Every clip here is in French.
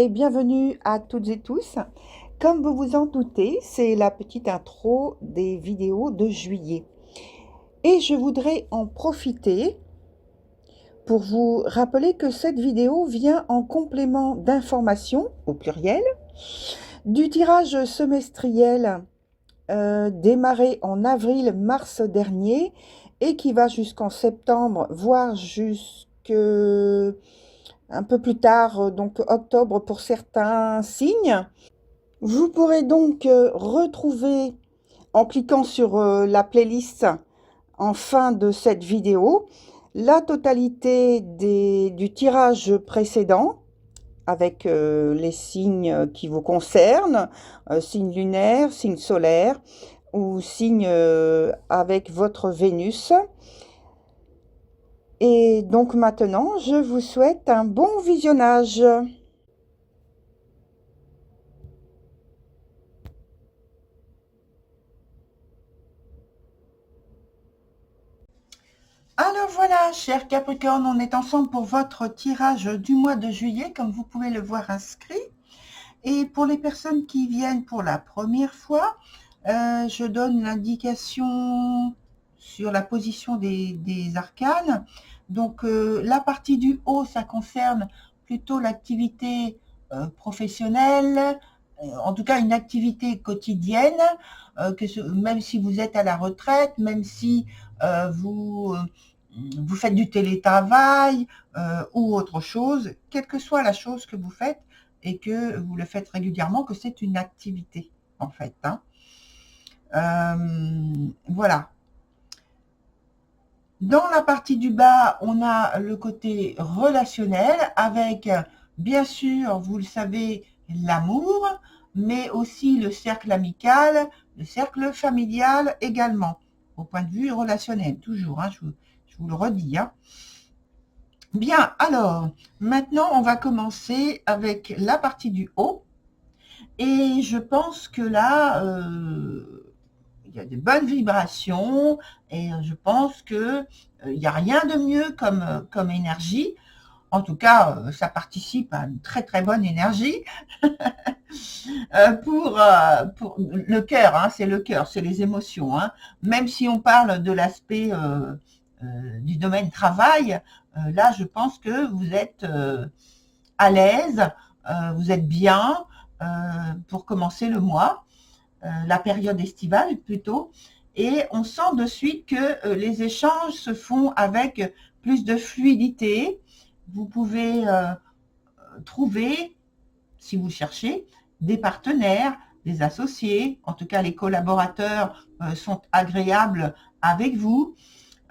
et bienvenue à toutes et tous. Comme vous vous en doutez, c'est la petite intro des vidéos de juillet. Et je voudrais en profiter pour vous rappeler que cette vidéo vient en complément d'informations, au pluriel, du tirage semestriel démarré en avril-mars dernier et qui va jusqu'en septembre, voire jusqu'à un peu plus tard, donc octobre pour certains signes. Vous pourrez donc retrouver, en cliquant sur la playlist en fin de cette vidéo, la totalité du tirage précédent avec les signes qui vous concernent, signes lunaires, signes solaires ou signes avec votre Vénus. Et donc maintenant, je vous souhaite un bon visionnage. Alors voilà, chers Capricorne, on est ensemble pour votre tirage du mois de juillet, comme vous pouvez le voir inscrit. Et pour les personnes qui viennent pour la première fois, je donne l'indication sur la position des arcanes. Donc la partie du haut, ça concerne plutôt l'activité professionnelle, en tout cas une activité quotidienne, même si vous êtes à la retraite, même si vous faites du télétravail ou autre chose, quelle que soit la chose que vous faites et que vous le faites régulièrement, que c'est une activité en fait. Voilà. Dans la partie du bas, on a le côté relationnel avec, bien sûr, vous le savez, l'amour, mais aussi le cercle amical, le cercle familial également, au point de vue relationnel, toujours, je vous le redis. Bien, alors, maintenant, on va commencer avec la partie du haut. Et je pense que là, il y a de bonnes vibrations et je pense que il n'y a rien de mieux comme énergie. En tout cas, ça participe à une très très bonne énergie pour le cœur. C'est le cœur, c'est les émotions. Même si on parle de l'aspect du domaine travail, là, je pense que vous êtes à l'aise, vous êtes bien pour commencer le mois. La période estivale plutôt, et on sent de suite que les échanges se font avec plus de fluidité. Vous pouvez trouver, si vous cherchez, des partenaires, des associés, en tout cas les collaborateurs sont agréables avec vous.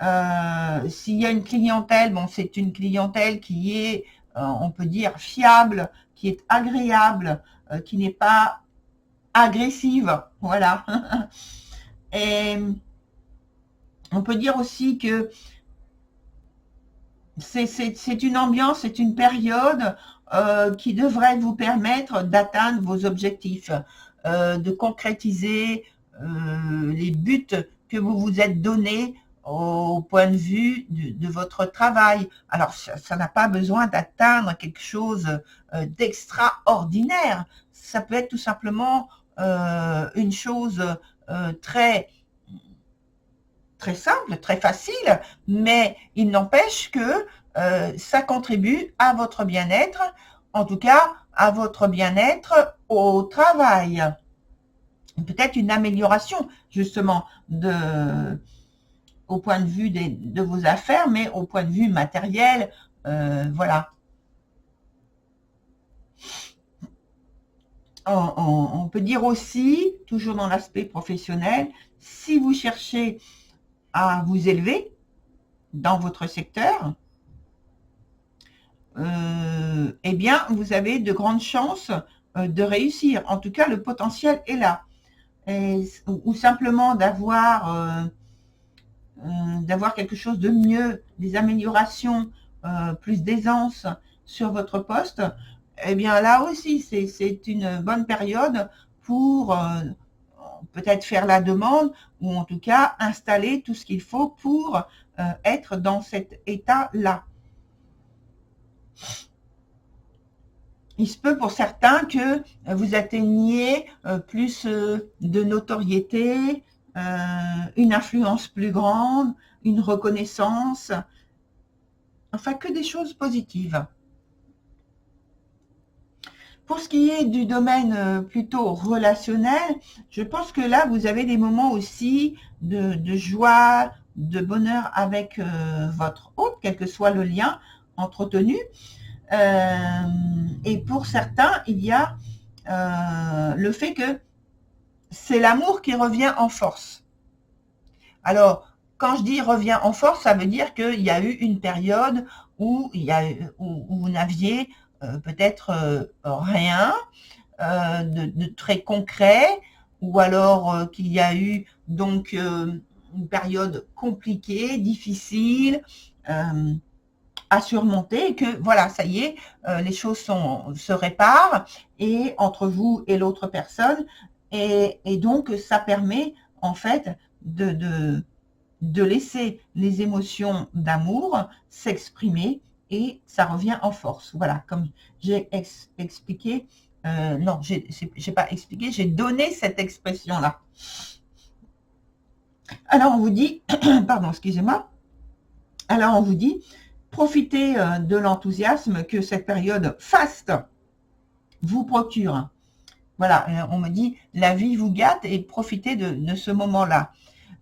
S'il y a une clientèle, bon, c'est une clientèle qui est, on peut dire, fiable, qui est agréable, qui n'est pas agressive, voilà. Et on peut dire aussi que c'est une ambiance, c'est une période qui devrait vous permettre d'atteindre vos objectifs, de concrétiser les buts que vous vous êtes donnés au point de vue de votre travail. Alors, ça n'a pas besoin d'atteindre quelque chose d'extraordinaire. Ça peut être tout simplement une chose très très simple, très facile, mais il n'empêche que ça contribue à votre bien-être, en tout cas à votre bien-être au travail. Peut-être une amélioration justement au point de vue de vos affaires, mais au point de vue matériel, voilà. On peut dire aussi, toujours dans l'aspect professionnel, si vous cherchez à vous élever dans votre secteur, eh bien, vous avez de grandes chances de réussir. En tout cas, le potentiel est là. Ou simplement d'avoir quelque chose de mieux, des améliorations, plus d'aisance sur votre poste, eh bien là aussi, c'est une bonne période pour peut-être faire la demande ou en tout cas installer tout ce qu'il faut pour être dans cet état-là. il se peut pour certains que vous atteigniez plus de notoriété, une influence plus grande, une reconnaissance, enfin que des choses positives. Pour ce qui est du domaine plutôt relationnel, je pense que là, vous avez des moments aussi de joie, de bonheur avec votre hôte, quel que soit le lien entretenu. Et pour certains, il y a le fait que c'est l'amour qui revient en force. Alors, quand je dis revient en force, ça veut dire qu'il y a eu une période où vous n'aviez peut-être rien de très concret, ou alors qu'il y a eu donc une période compliquée, difficile à surmonter, et que voilà, ça y est, les choses se réparent et entre vous et l'autre personne, et donc ça permet en fait de laisser les émotions d'amour s'exprimer et ça revient en force. Voilà, comme j'ai expliqué, non, j'ai pas expliqué, j'ai donné cette expression-là. Alors on vous dit, pardon, excusez-moi, alors on vous dit, profitez de l'enthousiasme que cette période faste vous procure. Voilà, on me dit, la vie vous gâte et profitez de ce moment-là.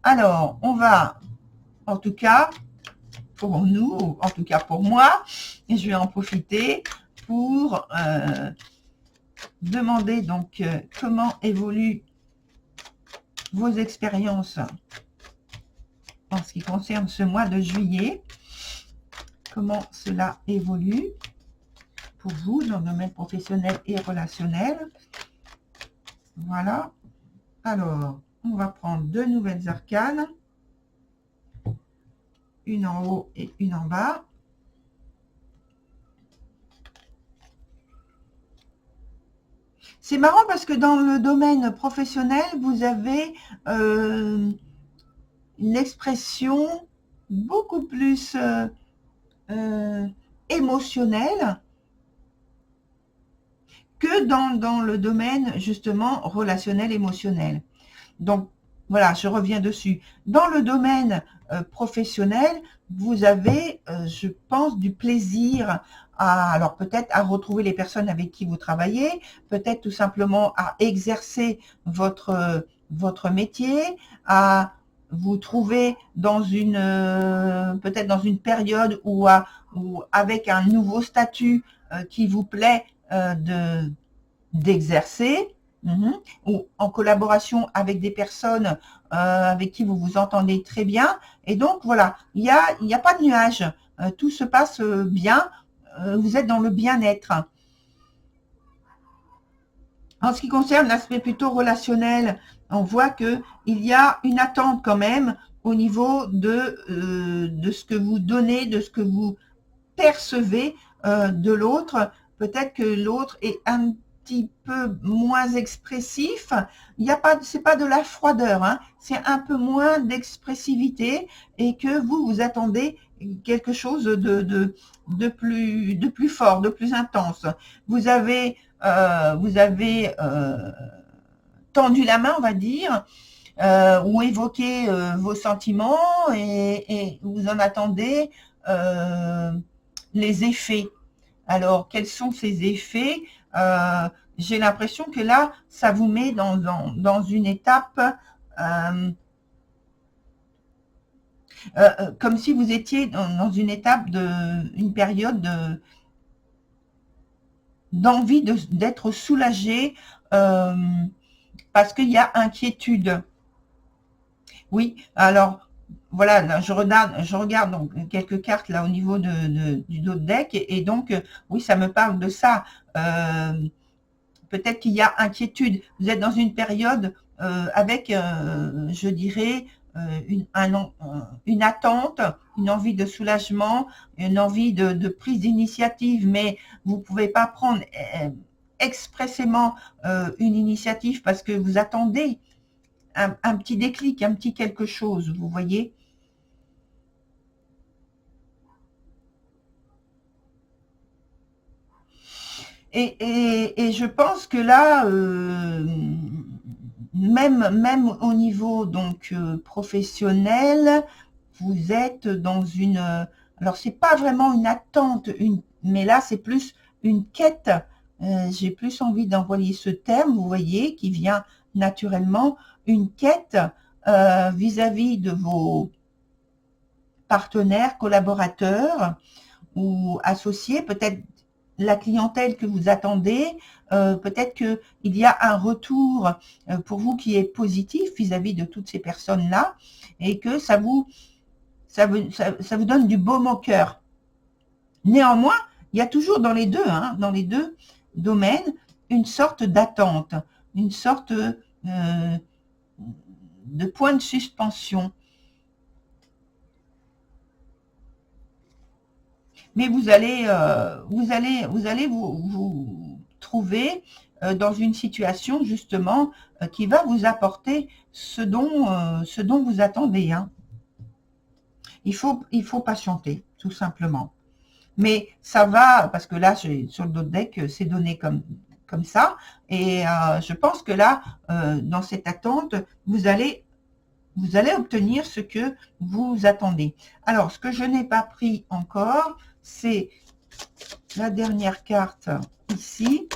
Alors, on va, en tout cas, pour nous, en tout cas pour moi, et je vais en profiter pour demander donc comment évoluent vos expériences en ce qui concerne ce mois de juillet, comment cela évolue pour vous dans le domaine professionnel et relationnel. Voilà. Alors, on va prendre deux nouvelles arcanes, une en haut et une en bas. C'est marrant parce que dans le domaine professionnel, vous avez une expression beaucoup plus émotionnelle que dans le domaine justement relationnel émotionnel. Donc voilà, je reviens dessus. Dans le domaine professionnel, vous avez, je pense, du plaisir alors peut-être à retrouver les personnes avec qui vous travaillez, peut-être tout simplement à exercer votre métier, à vous trouver dans une peut-être dans une période où avec un nouveau statut qui vous plaît d'exercer. Ou en collaboration avec des personnes avec qui vous vous entendez très bien. Et donc, voilà, il y a pas de nuage. Tout se passe bien. Vous êtes dans le bien-être. En ce qui concerne l'aspect plutôt relationnel, on voit qu'il y a une attente quand même au niveau de ce que vous donnez, de ce que vous percevez de l'autre. Peut-être que l'autre est un petit peu moins expressif. Il y a pas, c'est pas de la froideur, hein, c'est un peu moins d'expressivité et que vous attendez quelque chose de plus fort, de plus intense. Vous avez tendu la main, on va dire, ou évoqué vos sentiments et vous en attendez les effets. Alors, quels sont ces effets? J'ai l'impression que là, ça vous met dans une étape comme si vous étiez dans une étape une période d'envie d'être soulagé parce qu'il y a inquiétude. Oui, alors voilà, là, je regarde donc quelques cartes là au niveau du dos de deck et donc oui, ça me parle de ça. Peut-être qu'il y a inquiétude. Vous êtes dans une période avec, je dirais, une attente, une envie de soulagement, une envie de prise d'initiative, mais vous ne pouvez pas prendre expressément une initiative parce que vous attendez un petit déclic, un petit quelque chose, vous voyez. Et je pense que là, même au niveau donc professionnel, vous êtes dans une... alors, c'est pas vraiment une attente, mais là, c'est plus une quête. J'ai plus envie d'envoyer ce terme, vous voyez, qui vient naturellement, une quête vis-à-vis de vos partenaires, collaborateurs ou associés, peut-être la clientèle que vous attendez, peut-être qu'il y a un retour pour vous qui est positif vis-à-vis de toutes ces personnes-là et que ça vous donne du baume au cœur. Néanmoins, il y a toujours dans les deux, dans les deux domaines, une sorte d'attente, une sorte de point de suspension. Mais vous allez vous trouver dans une situation justement qui va vous apporter ce dont vous attendez. Il faut patienter, tout simplement. Mais ça va, parce que là, sur le dos de deck, c'est donné comme ça. Et je pense que là, dans cette attente, vous allez obtenir ce que vous attendez. Alors, ce que je n'ai pas pris encore, c'est la dernière carte ici,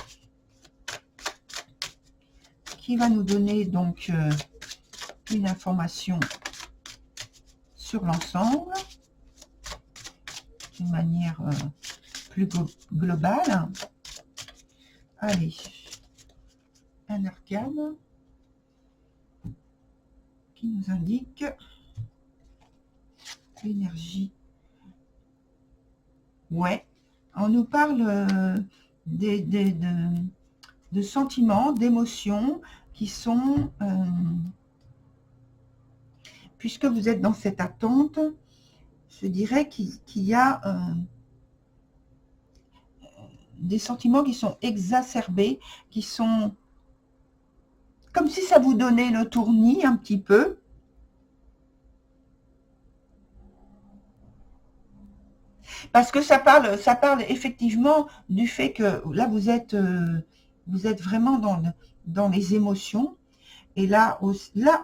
qui va nous donner donc une information sur l'ensemble, d'une manière plus globale. Allez, un arcane qui nous indique l'énergie. Ouais, on nous parle de sentiments, d'émotions qui sont, puisque vous êtes dans cette attente, je dirais qu'il y a des sentiments qui sont exacerbés, qui sont comme si ça vous donnait le tournis un petit peu. Parce que ça parle effectivement du fait que là, vous êtes vraiment dans les émotions. Et là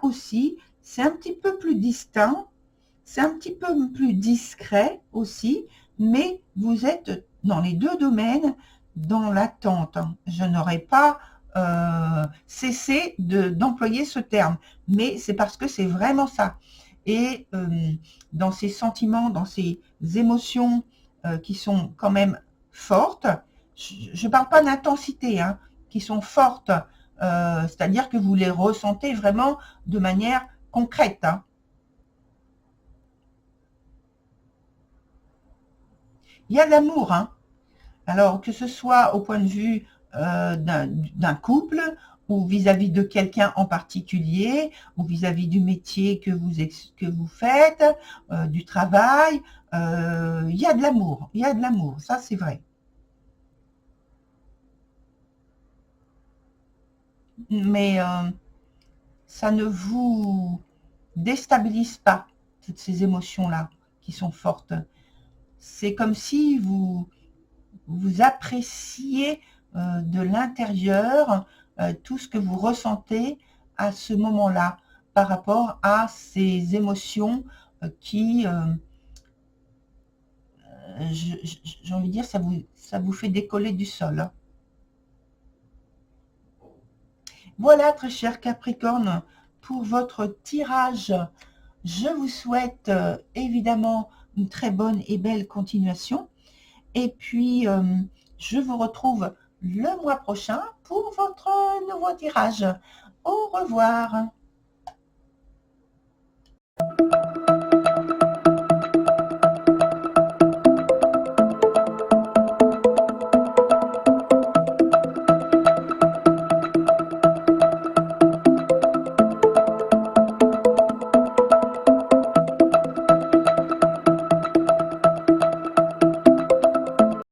aussi, c'est un petit peu plus distinct, c'est un petit peu plus discret aussi, mais vous êtes dans les deux domaines dans l'attente. Je n'aurais pas cessé d'employer ce terme, mais c'est parce que c'est vraiment ça. Et dans ces sentiments, dans ces émotions qui sont quand même fortes, je ne parle pas d'intensité, qui sont fortes, c'est-à-dire que vous les ressentez vraiment de manière concrète. Il y a de l'amour, alors que ce soit au point de vue d'un couple ou vis-à-vis de quelqu'un en particulier ou vis-à-vis du métier que vous faites, du travail, il y a de l'amour, ça c'est vrai. Mais ça ne vous déstabilise pas, toutes ces émotions-là qui sont fortes. C'est comme si vous appréciez de l'intérieur tout ce que vous ressentez à ce moment-là par rapport à ces émotions qui, j'ai envie de dire, ça vous fait décoller du sol. Voilà, très cher Capricorne, pour votre tirage. Je vous souhaite évidemment une très bonne et belle continuation. Et puis, je vous retrouve le mois prochain pour votre nouveau tirage. Au revoir.